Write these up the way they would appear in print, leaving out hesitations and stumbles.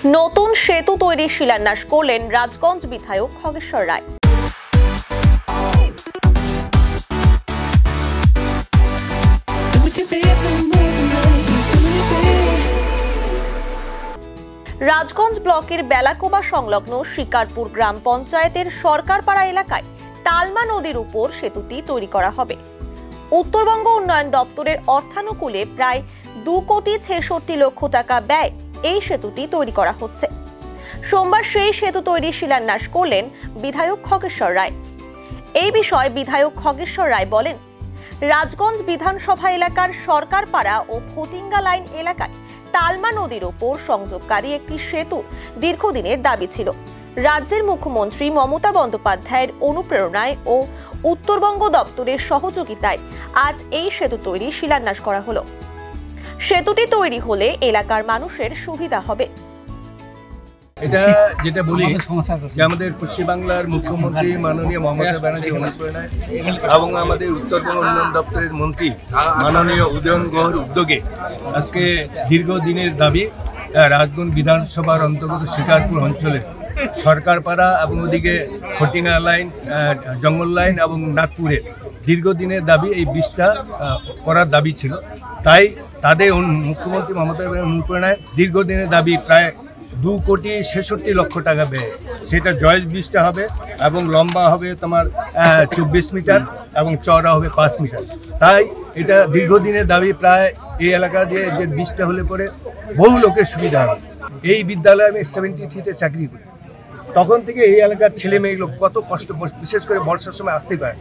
নতুন সেতু তৈরির শিলান্যাস করলেন রাজগঞ্জ বিধায়ক খগেশ্বর রায়। রাজগঞ্জ ব্লকের বেলাকোবা সংলগ্ন শিকারপুর গ্রাম পঞ্চায়েতের সরকারপাড়া এলাকায় তালমা নদীর উপর সেতুটি তৈরি করা হবে। উত্তরবঙ্গ উন্নয়ন দপ্তরের অর্থানুকূলে প্রায় 2,66,00,000 টাকা ব্যয় এই সেতুটি তৈরি করা হচ্ছে। সোমবার সেই সেতু তৈরির শিলান্যাস করলেন বিধায়ক খগেশ্বর রায়। এই বিষয়ে বিধায়ক খগেশ্বর রায় বলেন, রাজগঞ্জ বিধানসভা এলাকার সরকারপাড়া ও ফটিঙ্গা লাইন এলাকায় তালমা নদীর ওপর সংযোগকারী একটি সেতু দীর্ঘদিনের দাবি ছিল। রাজ্যের মুখ্যমন্ত্রী মমতা বন্দ্যোপাধ্যায়ের অনুপ্রেরণায় ও উত্তরবঙ্গ দপ্তরের সহযোগিতায় আজ এই সেতু তৈরির শিলান্যাস করা হলো। সেতুটি তৈরি হলে এলাকার মানুষের সুবিধা হবে। এটা যেটা বলি যে আমাদের পশ্চিমবাংলার মুখ্যমন্ত্রী মাননীয় মমতা ব্যানার্জি অনুপ্রেরণায় এবং আমাদের উত্তরবঙ্গ উন্নয়ন দপ্তরের মন্ত্রী মাননীয় উদয়ন গুহর উদ্যোগে আজকে দীর্ঘদিনের দাবি রাজগঞ্জ বিধানসভার অন্তর্গত শিকারপুর অঞ্চলে সরকারপাড়া এবং ওদিকে ফটিঙ্গা লাইন, জঙ্গল লাইন এবং নাগপুরের দীর্ঘদিনের দাবি এই ব্রিজটা করার দাবি ছিল। তাই তাদের মুখ্যমন্ত্রী মমতা ব্যানার্জির অনুপ্রেরণায় দীর্ঘদিনের দাবি প্রায় 2,66,00,000 টাকা ব্যয়। সেটা জয়েস ব্রিজটা হবে এবং লম্বা হবে তোমার 24 মিটার এবং চওড়া হবে 5 মিটার। তাই এটা দীর্ঘদিনের দাবি। প্রায় এই এলাকা দিয়ে যে ব্রিজটা হলে পরে বহু লোকের সুবিধা হবে। এই বিদ্যালয়ে আমি 73-তে চাকরি করি, তখন থেকে এই এলাকার ছেলে মেয়েগুলো কত কষ্ট, বিশেষ করে বর্ষার সময় আসতে পারে।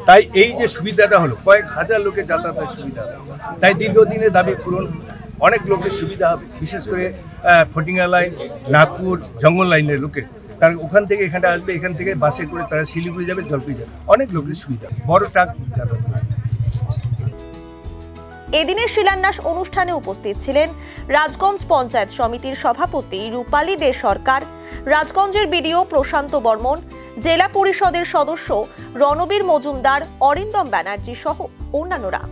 তাই এই যে সুবিধাটা হলো, কয়েক হাজার লোকের যাতায়াতের সুবিধা হবে। তাই দীর্ঘদিনের দাবি পূরণ, অনেক লোকের সুবিধা হবে, বিশেষ করে ফটিঙ্গা লাইন, নাগপুর, জঙ্গল লাইনের লোকের। তারা ওখান থেকে এখানটা আসবে, এখান থেকে বাসে করে তারা শিলিগুড়ি যাবে, জলপাইগুড়ি যাবে, অনেক লোকের সুবিধা, বড় ট্রাক যাতায়াত। এদিনের শিলান্যাস অনুষ্ঠানে উপস্থিত ছিলেন রাজগঞ্জ পঞ্চায়েত সমিতির সভাপতি রূপালী দে সরকার, রাজগঞ্জের বিডিও প্রশান্ত বর্মন, জেলা পরিষদের সদস্য রণবীর মজুমদার, অরিন্দম ব্যানার্জি সহ অন্যান্যরা।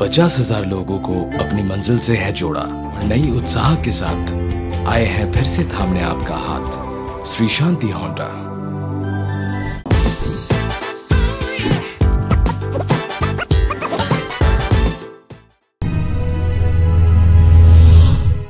पचास 50,000 लोगों को अपनी मंजिल से है जोड़ा और नई उत्साह के साथ आए हैं फिर से थामने आपका हाथ। श्री शांति होंडा।